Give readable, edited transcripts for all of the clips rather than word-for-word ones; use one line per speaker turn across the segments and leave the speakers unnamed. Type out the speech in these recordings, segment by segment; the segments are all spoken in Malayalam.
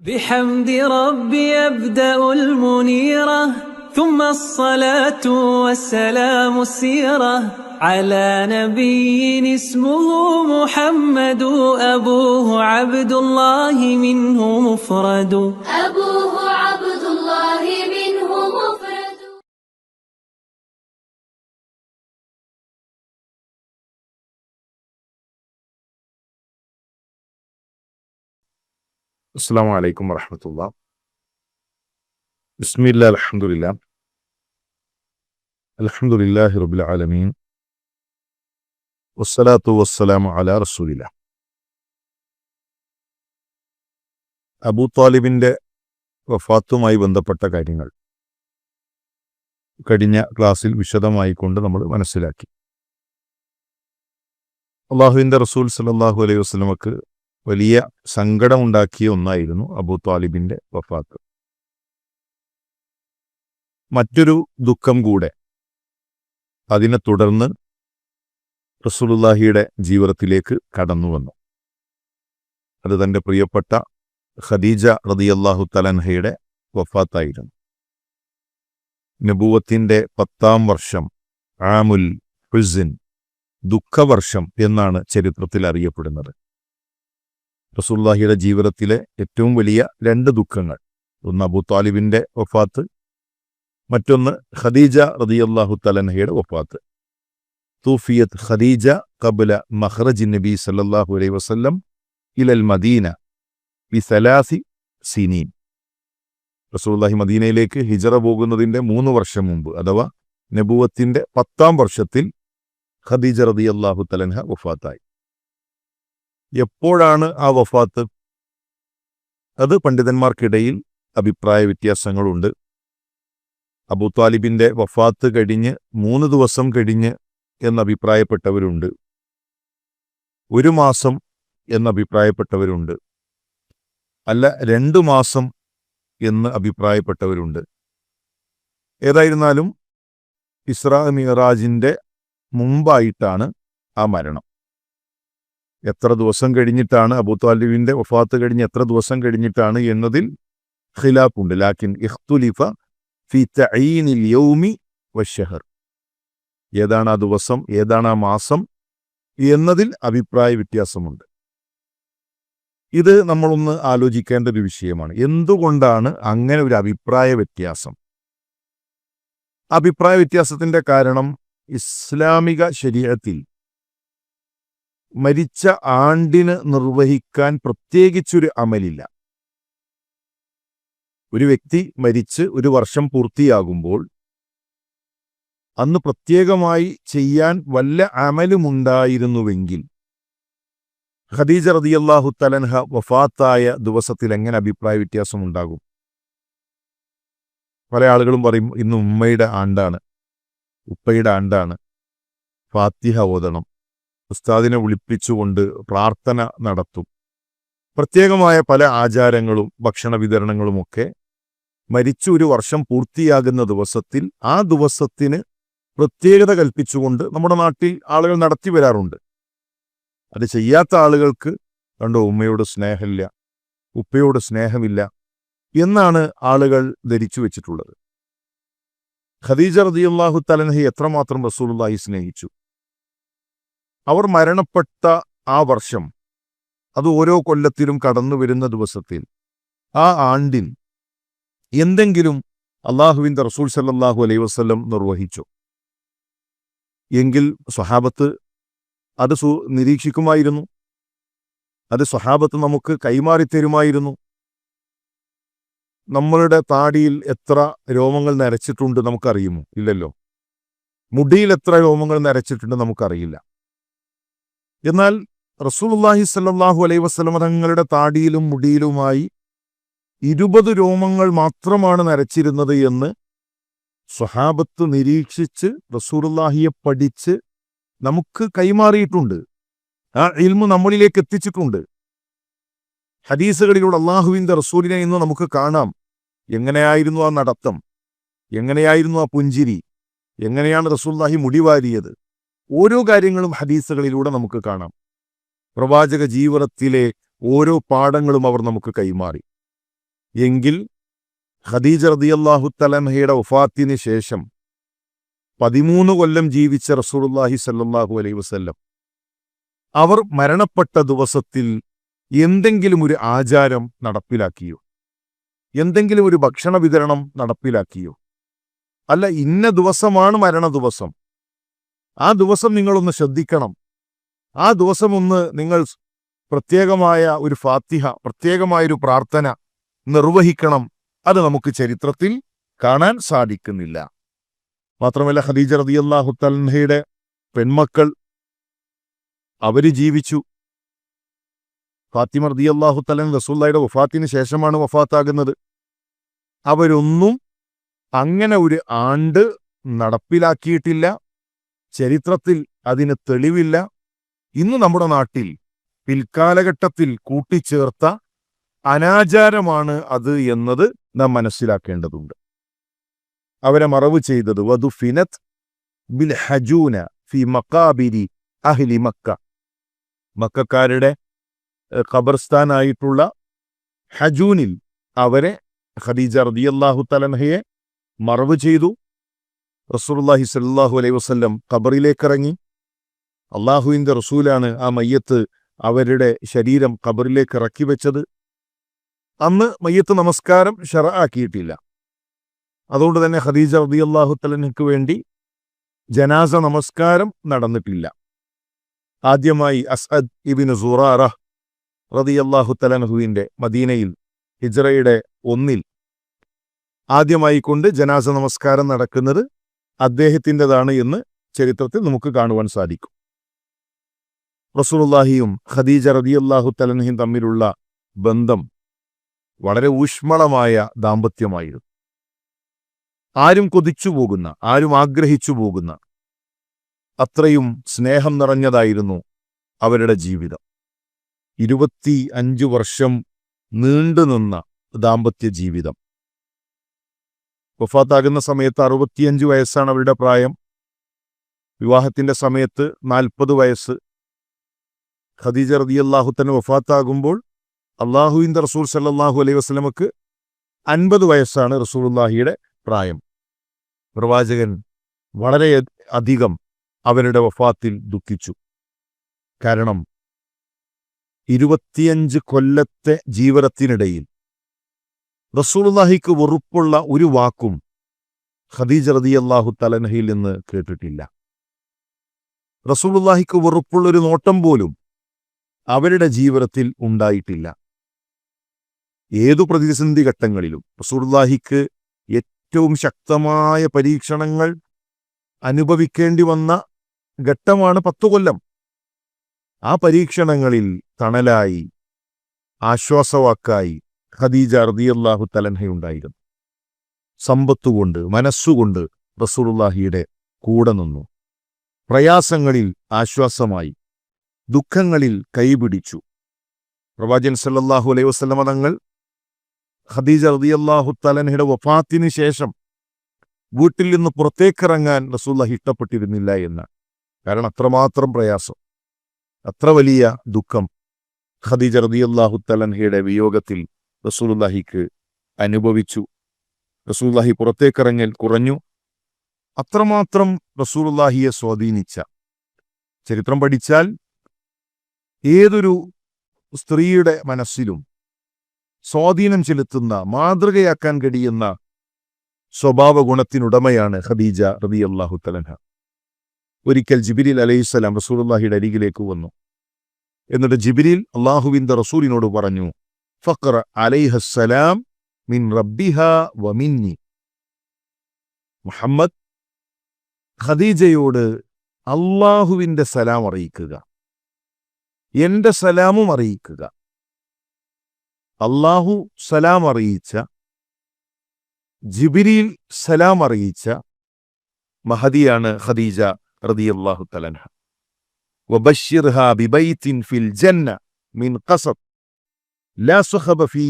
بحمد ربي أبدأ المنيرة ثم الصلاة والسلام السيرة على نبي اسمه محمد أبوه عبد الله منه مفرد
أبوه عبد الله منه مفرد.
അസ്സലാമു അലൈക്കും വറഹ്മത്തുള്ളാഹി. ബിസ്മില്ലാഹിർ റഹ്മാനിർ അൽഹംദുലില്ലാഹി റബ്ബിൽ ആലമീൻ വസ്സലാത്തു വസ്സലാമു അലാ റസൂലില്ലാഹ്. അബൂ ത്വാലിബിന്റെ വഫാത്തുമായി ബന്ധപ്പെട്ട കാര്യങ്ങൾ കഴിഞ്ഞ ക്ലാസ്സിൽ വിശദമായി കൊണ്ട് നമ്മൾ മനസ്സിലാക്കി. അള്ളാഹുവിൻ്റെ റസൂൽ സല്ലല്ലാഹു അലൈഹി വസല്ലമക്ക് വലിയ സങ്കടമുണ്ടാക്കിയ ഒന്നായിരുന്നു അബൂ ത്വാലിബിന്റെ വഫാത്ത്. മറ്റൊരു ദുഃഖം കൂടെ അതിനെ തുടർന്ന് റസൂലുള്ളാഹിയുടെ ജീവിതത്തിലേക്ക് കടന്നു വന്നു. അത് തൻ്റെ പ്രിയപ്പെട്ട ഖദീജ റളിയല്ലാഹു തആല അൻഹയുടെ വഫാത്തായിരുന്നു. നബുവത്തിൻ്റെ 10-ാം വർഷം, ആമുൽ ഹുസ്ൻ, ദുഃഖവർഷം എന്നാണ് ചരിത്രത്തിൽ അറിയപ്പെടുന്നത്. റസൂലുള്ളാഹിയുടെ ജീവിതത്തിലെ ഏറ്റവും വലിയ രണ്ട് ദുഃഖങ്ങൾ, ഒന്ന് അബൂ ത്വാലിബിന്റെ വഫാത്ത്, മറ്റൊന്ന് ഖദീജ റളിയല്ലാഹു തആല അൻഹയുടെ വഫാത്ത്. തൂഫിയത് ഖദീജ ഖബ്ല മഖ്റജി നബി സല്ലല്ലാഹു അലൈഹി വസല്ലം ഇലൽ മദീന ബി3 സിനീൻ. റസൂലുള്ളാഹി മദീനയിലേക്ക് ഹിജറ പോകുന്നതിന്റെ 3 വർഷം മുമ്പ്, അഥവാ നബുവത്തിന്റെ 10-ാം വർഷത്തിൽ ഖദീജ റളിയല്ലാഹു തആല അൻഹ വഫാത്തായി. എപ്പോഴാണ് ആ വഫാത്ത്? അത് പണ്ഡിതന്മാർക്കിടയിൽ അഭിപ്രായ വ്യത്യാസങ്ങളുണ്ട്. അബൂ ത്വാലിബിന്റെ വഫാത്ത് കഴിഞ്ഞ് 3 ദിവസം കഴിഞ്ഞ് എന്നഭിപ്രായപ്പെട്ടവരുണ്ട്, 1 മാസം എന്നഭിപ്രായപ്പെട്ടവരുണ്ട്, അല്ല 2 മാസം എന്ന് അഭിപ്രായപ്പെട്ടവരുണ്ട്. ഏതായിരുന്നാലും ഇസ്രാ മിഅ്റാജിന്റെ മുമ്പായിട്ടാണ് ആ മരണം. എത്ര ദിവസം കഴിഞ്ഞിട്ടാണ്, അബൂ ത്വാലിബിന്റെ വഫാത്ത് കഴിഞ്ഞ് എത്ര ദിവസം കഴിഞ്ഞിട്ടാണ് എന്നതിൽ ഖിലാഫുണ്ട്. ലാക്കിൻ ഇഖ്തുലിഫ ഫി തഈനിൽ യൗമി വശഹർ, ഏതാണ് ആ ദിവസം, ഏതാണ് ആ മാസം എന്നതിൽ അഭിപ്രായ വ്യത്യാസമുണ്ട്. ഇത് നമ്മളൊന്ന് ആലോചിക്കേണ്ട ഒരു വിഷയമാണ്. എന്തുകൊണ്ടാണ് അങ്ങനെ ഒരു അഭിപ്രായ വ്യത്യാസം? അഭിപ്രായ വ്യത്യാസത്തിന്റെ കാരണം, ഇസ്ലാമിക ശരീഅത്തിൽ മരിച്ച ആണ്ടിന് നിർവഹിക്കാൻ പ്രത്യേകിച്ചൊരു അമലില്ല. ഒരു വ്യക്തി മരിച്ച് 1 വർഷം പൂർത്തിയാകുമ്പോൾ അന്ന് പ്രത്യേകമായി ചെയ്യാൻ വല്ല അമലുമുണ്ടായിരുന്നുവെങ്കിൽ ഖദീജ റളിയല്ലാഹു തആല അൻഹ വഫാത്തായ ദിവസത്തിൽ എങ്ങനെ അഭിപ്രായ വ്യത്യാസം ഉണ്ടാകും? പല ആളുകളും പറയും, ഇന്ന് ഉമ്മയുടെ ആണ്ടാണ്, ഉപ്പയുടെ ആണ്ടാണ്, ഫാത്തിഹ ഓതണം, ഉസ്താദിനെ വിളിപ്പിച്ചുകൊണ്ട് പ്രാർത്ഥന നടത്തും. പ്രത്യേകമായ പല ആചാരങ്ങളും ഭക്ഷണ വിതരണങ്ങളുമൊക്കെ മരിച്ചു 1 വർഷം പൂർത്തിയാകുന്ന ദിവസത്തിൽ ആ ദിവസത്തിന് പ്രത്യേകത കൽപ്പിച്ചുകൊണ്ട് നമ്മുടെ നാട്ടിൽ ആളുകൾ നടത്തി വരാറുണ്ട്. അത് ചെയ്യാത്ത ആളുകൾക്ക് കണ്ടോ ഉമ്മയോട് സ്നേഹമില്ല, ഉപ്പയോട് സ്നേഹമില്ല എന്നാണ് ആളുകൾ ധരിച്ചു വെച്ചിട്ടുള്ളത്. ഖദീജ റളിയല്ലാഹു തആല അൻഹ എത്രമാത്രം റസൂലുള്ളാഹി സ്നേഹിച്ചു. അവർ മരണപ്പെട്ട ആ വർഷം, അത് ഓരോ കൊല്ലത്തിലും കടന്നു വരുന്ന ദിവസത്തിൽ, ആ ആണ്ടിൽ എന്തെങ്കിലും അള്ളാഹുവിൻ്റെ റസൂൽ സല്ലല്ലാഹു അലൈഹി വസല്ലം നിർവഹിച്ചു എങ്കിൽ സ്വഹാബത്ത് അത് നിരീക്ഷിക്കുമായിരുന്നു, അത് സ്വഹാബത്ത് നമുക്ക് കൈമാറിത്തരുമായിരുന്നു. നമ്മളുടെ താടിയിൽ എത്ര രോമങ്ങൾ നരച്ചിട്ടുണ്ട് നമുക്കറിയുമോ? ഇല്ലല്ലോ. മുടിയിൽ എത്ര രോമങ്ങൾ നരച്ചിട്ടുണ്ട് നമുക്കറിയില്ല. എന്നാൽ റസൂലുള്ളാഹി സ്വല്ലല്ലാഹു അലൈഹി വസല്ലം തങ്ങളുടെ താടിയിലും മുടിയിലുമായി 20 രോമങ്ങൾ മാത്രമാണ് നരച്ചിരുന്നത് എന്ന് സ്വഹാബത്ത് നിരീക്ഷിച്ച് റസൂലുള്ളാഹിയെ പഠിച്ച് നമുക്ക് കൈമാറിയിട്ടുണ്ട്. ആ ഇൽമു നമ്മളിലേക്ക് എത്തിച്ചിട്ടുണ്ട്. ഹദീസുകളിലൂടെ അള്ളാഹുവിൻ്റെ റസൂലിനെ ഇന്ന് നമുക്ക് കാണാം. എങ്ങനെയായിരുന്നു ആ നടത്തം, എങ്ങനെയായിരുന്നു ആ പുഞ്ചിരി, എങ്ങനെയാണ് റസൂലുള്ളാഹി മുടിവാരിയത്, ഓരോ കാര്യങ്ങളും ഹദീസുകളിലൂടെ നമുക്ക് കാണാം. പ്രവാചക ജീവിതത്തിലെ ഓരോ പാഠങ്ങളും അവർ നമുക്ക് കൈമാറി. എങ്കിൽ ഖദീജ റളിയല്ലാഹു തആലയുടെ വഫാത്തിന് ശേഷം 13 കൊല്ലം ജീവിച്ച റസൂലുള്ളാഹി സ്വല്ലല്ലാഹു അലൈഹി വസല്ലം അവർ മരണപ്പെട്ട ദിവസത്തിൽ എന്തെങ്കിലും ഒരു ആചാരം നടപ്പിലാക്കിയോ? എന്തെങ്കിലും ഒരു ഭക്ഷണ വിതരണം നടപ്പിലാക്കിയോ? അല്ല, ഇന്ന ദിവസമാണ് മരണ ദിവസം, ആ ദിവസം നിങ്ങളൊന്ന് ശ്രദ്ധിക്കണം, ആ ദിവസം ഒന്ന് നിങ്ങൾ പ്രത്യേകമായ ഒരു ഫാത്തിഹ, പ്രത്യേകമായൊരു പ്രാർത്ഥന നിർവഹിക്കണം, അത് നമുക്ക് ചരിത്രത്തിൽ കാണാൻ സാധിക്കുന്നില്ല. മാത്രമല്ല ഖദീജ റളിയല്ലാഹു തആലയുടെ പെൺമക്കൾ അവര് ജീവിച്ചു. ഫാത്തിമ റളിയല്ലാഹു തആല റസൂലുള്ളാഹിയുടെ വഫാത്തിന് ശേഷമാണ് വഫാത്താകുന്നത്. അവരൊന്നും അങ്ങനെ ഒരു ആണ്ട് നടപ്പിലാക്കിയിട്ടില്ല. ചരിത്രത്തിൽ അതിന് തെളിവില്ല. ഇന്ന് നമ്മുടെ നാട്ടിൽ പിൽക്കാലഘട്ടത്തിൽ കൂട്ടിച്ചേർത്ത അനാചാരമാണ് അത് എന്നത് നാം മനസ്സിലാക്കേണ്ടതുണ്ട്. അവരെ മറവ് ചെയ്തത് വദുഫിനത് ബിൽ ഹജൂന ഫി മഖാബിരി അഹ്ലി മക്ക, മക്കക്കാരുടെ ഖബർസ്ഥാനായിട്ടുള്ള ഹജൂനിൽ അവരെ ഖദീജ റളിയല്ലാഹു തആലയെ മറവ് ചെയ്തു. റസൂലുള്ളാഹി സ്വല്ലല്ലാഹു അലൈഹി വസല്ലം ഖബറിലേക്ക് ഇറങ്ങി. അള്ളാഹുവിൻ്റെ റസൂലാണ് ആ മയ്യത്ത് അവരുടെ ശരീരം ഖബറിലേക്ക് ഇറക്കി വെച്ചത്. അന്ന് മയ്യത്ത് നമസ്കാരം ശറഅാക്കിയിട്ടില്ല. അതുകൊണ്ട് തന്നെ ഖദീജ റളിയല്ലാഹു തആലയ്ക്ക് വേണ്ടി ജനാസ നമസ്കാരം നടന്നിട്ടില്ല. ആദ്യമായി അസ്അദ് ഇബ്നു സുറാറ റളിയല്ലാഹു തആലയുടെ മദീനയിൽ ഹിജ്റയുടെ 1 ആദ്യമായി കൊണ്ട് ജനാസ നമസ്കാരം നടക്കുന്നത് അദ്ദേഹത്തിൻ്റെതാണ് എന്ന് ചരിത്രത്തിൽ നമുക്ക് കാണുവാൻ സാധിക്കും. റസൂലുള്ളാഹിയും ഖദീജ റളിയല്ലാഹു തആലയും തമ്മിലുള്ള ബന്ധം വളരെ ഊഷ്മളമായ ദാമ്പത്യമായിരുന്നു. ആരും കൊതിച്ചു പോകുന്ന, ആരും ആഗ്രഹിച്ചു പോകുന്ന അത്രയും സ്നേഹം നിറഞ്ഞതായിരുന്നു അവരുടെ ജീവിതം. 25 വർഷം നീണ്ടുനിന്ന ദാമ്പത്യ ജീവിതം. വഫാത്താകുന്ന സമയത്ത് 65 വയസ്സാണ് അവരുടെ പ്രായം. വിവാഹത്തിന്റെ സമയത്ത് 40 വയസ്സ്. ഖദീജ റളിയല്ലാഹു തആല വഫാത്താകുമ്പോൾ അള്ളാഹുവിൻ്റെ റസൂൽ സല്ലല്ലാഹു അലൈഹി വസല്ലമക്ക് 50 വയസ്സാണ് റസൂലുള്ളാഹിയുടെ പ്രായം. പ്രവാചകൻ വളരെ അധികം അവരുടെ വഫാത്തിൽ ദുഃഖിച്ചു. കാരണം 25 കൊല്ലത്തെ ജീവിതത്തിനിടയിൽ റസൂലുള്ളാഹിക്ക് വെറുപ്പുള്ള ഒരു വാക്കും ഖദീജ റളിയല്ലാഹു തആലയിൽ നിന്ന് കേട്ടിട്ടില്ല. റസൂലുള്ളാഹിക്ക് വെറുപ്പുള്ളൊരു നോട്ടം പോലും അവരുടെ ജീവിതത്തിൽ ഉണ്ടായിട്ടില്ല. ഏതു പ്രതിസന്ധി ഘട്ടങ്ങളിലും റസൂലുള്ളാഹിക്ക് ഏറ്റവും ശക്തമായ പരീക്ഷണങ്ങൾ അനുഭവിക്കേണ്ടി വന്ന ഘട്ടമാണ് 10 കൊല്ലം. ആ പരീക്ഷണങ്ങളിൽ തണലായി, ആശ്വാസവാക്കായി ഖദീജ റളിയല്ലാഹു തആല ഉണ്ടായിരുന്നു. സമ്പത്തുകൊണ്ട്, മനസ്സുകൊണ്ട് റസൂലുള്ളാഹിയുടെ കൂടെ നിന്നു. പ്രയാസങ്ങളിൽ ആശ്വാസമായി, ദുഃഖങ്ങളിൽ കൈപിടിച്ചു. പ്രവാചകൻ സല്ലല്ലാഹു അലൈഹി വസല്ലമ തങ്ങൾ ഖദീജ റളിയല്ലാഹു തആലയുടെ വഫാത്തിന് ശേഷം വീട്ടിൽ നിന്ന് പുറത്തേക്കിറങ്ങാൻ റസൂലുള്ളാഹി ഇഷ്ടപ്പെട്ടിരുന്നില്ല എന്ന്. കാരണം അത്രമാത്രം പ്രയാസം, അത്ര വലിയ ദുഃഖം ഖദീജ റളിയല്ലാഹു തആലയുടെ വിയോഗത്തിൽ റസൂലുള്ളാഹിക്ക് അനുഭവിച്ചു. റസൂലുള്ളാഹി പുറത്തേക്കിറങ്ങൽ കുറഞ്ഞു. അത്രമാത്രം റസൂലുള്ളാഹിയെ സ്വാധീനിച്ച, ചരിത്രം പഠിച്ചാൽ ഏതൊരു സ്ത്രീയുടെ മനസ്സിലും സ്വാധീനം ചെലുത്തുന്ന, മാതൃകയാക്കാൻ കഴിയുന്ന സ്വഭാവ ഗുണത്തിനുടമയാണ് ഖദീജ റളിയല്ലാഹു തആല. ഒരിക്കൽ ജിബ്രീൽ അലൈഹിസ്സലാം റസൂലുള്ളാഹിയുടെ അരികിലേക്ക് വന്നു. എന്നിട്ട് ജിബ്രീൽ അള്ളാഹുവിൻ്റെ റസൂലിനോട് പറഞ്ഞു, ഫഖ്റ അലൈഹസ്സലാം മിൻ റബ്ബിഹാ വ മിന്നി. മുഹമ്മദ്, ഖദീജയോട് അള്ളാഹുവിൻ്റെ സലാം അറിയിക്കുക, എന്റെ സലാമും അറിയിക്കുക. അള്ളാഹു സലാം അറിയിച്ച, ജിബ്രീൽ സലാം അറിയിച്ച മഹദിയാണ് ഖദീജ റളിയല്ലാഹു തആല. വബശ്ശിർഹാ ബിബൈത്തിൻ ഫിൽ ജന്ന മിൻ ഖസബ് ലാ സുഖബ ഫീ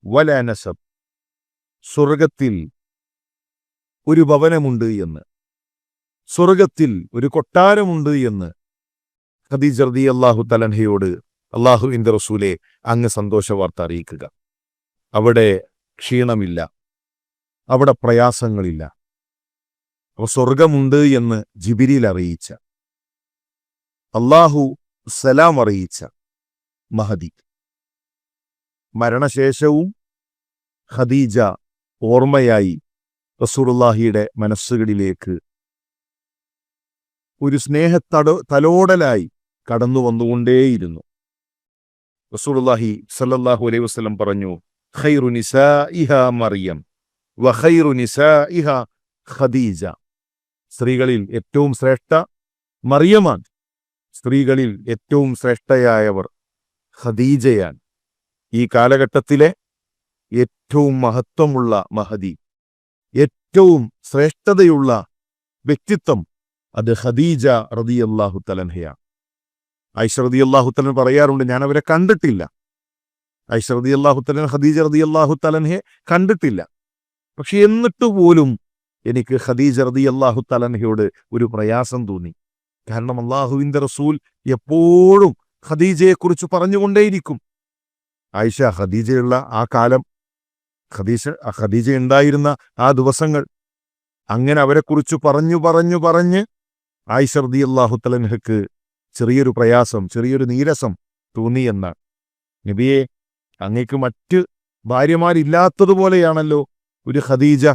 വലാ നസബ്. സ്വർഗത്തിൽ ഒരു ഭവനമുണ്ട് എന്ന്, സ്വർഗത്തിൽ ഒരു കൊട്ടാരമുണ്ട് എന്ന് ഖദീജ റളിയല്ലാഹു തആലയോട് അള്ളാഹുവിൻ്റെ റസൂലെ അങ്ങ് സന്തോഷ വാർത്ത അറിയിക്കുക. അവിടെ ക്ഷീണമില്ല, അവിടെ പ്രയാസങ്ങളില്ല. അപ്പോൾ സ്വർഗമുണ്ട് എന്ന് ജിബിരിൽ അറിയിച്ച, അള്ളാഹു സലാം അറിയിച്ച മഹദി. മരണശേഷവും ഖദീജ ഓർമ്മയായി റസൂലുള്ളാഹിയുടെ മനസ്സുകളിലേക്ക് ഒരു തലോടലായി കടന്നു വന്നുകൊണ്ടേയിരുന്നു. റസൂലുള്ളാഹി സ്വല്ലല്ലാഹു അലൈഹി വസല്ലം പറഞ്ഞു, ഖൈറു നിസാഇഹാ മറിയം വ ഖൈറു നിസാഇഹാ ഖദീജ. സ്ത്രീകളിൽ ഏറ്റവും ശ്രേഷ്ഠ മറിയമാണ്, സ്ത്രീകളിൽ ഏറ്റവും ശ്രേഷ്ഠയായവർ ഖദീജയാണ്. ഈ കാലഘട്ടത്തിലെ ഏറ്റവും മഹത്വമുള്ള മഹദി, ഏറ്റവും ശ്രേഷ്ഠതയുള്ള വ്യക്തിത്വം അത് ഖദീജ റളിയല്ലാഹു തആലയാണ്. ആയിഷ റളിയല്ലാഹു തആല പറയാറുണ്ട്, ഞാൻ അവരെ കണ്ടിട്ടില്ല. ആയിഷ റളിയല്ലാഹു തആല ഖദീജ റളിയല്ലാഹു തആലയെ കണ്ടിട്ടില്ല. പക്ഷെ എന്നിട്ട് പോലും എനിക്ക് ഖദീജ റളിയല്ലാഹു തആലയോട് ഒരു പ്രയാസം തോന്നി. കാരണം അള്ളാഹുവിൻ്റെ റസൂൽ എപ്പോഴും ഖദീജയെക്കുറിച്ച് പറഞ്ഞുകൊണ്ടേയിരിക്കും. ആയിഷ ഖദീജയുള്ള ആ കാലം, ഖദീജ ഉണ്ടായിരുന്ന ആ ദിവസങ്ങൾ, അങ്ങനെ അവരെക്കുറിച്ച് പറഞ്ഞ് ആയിഷ റളിയല്ലാഹു തആലക്ക് ചെറിയൊരു പ്രയാസം, ചെറിയൊരു നീരസം തോന്നിയെന്നാണ്. നബിയെ, അങ്ങേക്ക് മറ്റ് ഭാര്യമാരില്ലാത്തതുപോലെയാണല്ലോ ഒരു ഖദീജ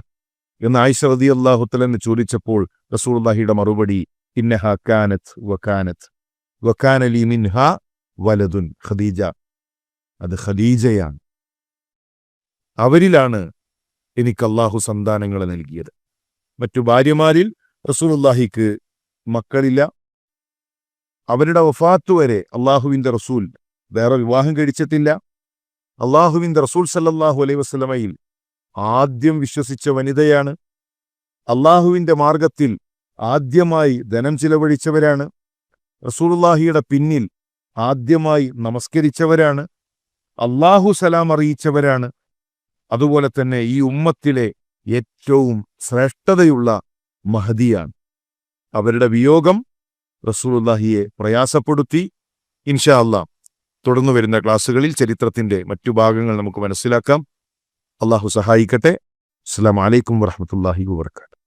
എന്ന് ആയിഷ റളിയല്ലാഹു തആല ചോദിച്ചപ്പോൾ റസൂലുള്ളാഹിയുടെ മറുപടി, ഇന്നഹാ കാനത് വകാന ലീ മിൻഹാ വലദുൻ. ഖദീജ, അത് ഖദീജയാണ്, അവരിലാണ് എനിക്ക് അള്ളാഹു സന്താനങ്ങളെ നൽകിയത്. മറ്റു ഭാര്യമാരിൽ റസൂലുള്ളാഹിക്ക് മക്കളില്ല. അവരുടെ വഫാത്ത് വരെ അള്ളാഹുവിൻ്റെ റസൂൽ വേറെ വിവാഹം കഴിച്ചിട്ടില്ല. അള്ളാഹുവിൻ്റെ റസൂൽ സല്ലല്ലാഹു അലൈഹി വസല്ലമയിൽ ആദ്യം വിശ്വസിച്ച വനിതയാണ്. അള്ളാഹുവിൻ്റെ മാർഗത്തിൽ ആദ്യമായി ധനം ചിലവഴിച്ചവരാണ്. റസൂലുള്ളാഹിയുടെ പിന്നിൽ ആദ്യമായി നമസ്കരിച്ചവരാണ്. അള്ളാഹു സലാം അറിയിച്ചവരാണ്. അതുപോലെ തന്നെ ഈ ഉമ്മത്തിലെ ഏറ്റവും ശ്രേഷ്ഠതയുള്ള മഹദിയാണ്. അവരുടെ വിയോഗം റസൂലുള്ളാഹിയെ പ്രയാസപ്പെടുത്തി. ഇൻഷാ അല്ലാഹ് തുടർന്നു വരുന്ന ക്ലാസ്സുകളിൽ ചരിത്രത്തിൻ്റെ മറ്റു ഭാഗങ്ങൾ നമുക്ക് മനസ്സിലാക്കാം. അള്ളാഹു സഹായിക്കട്ടെ. അസ്സലാമു അലൈക്കും വറഹ്മത്തുള്ളാഹി വബറകാതുഹു.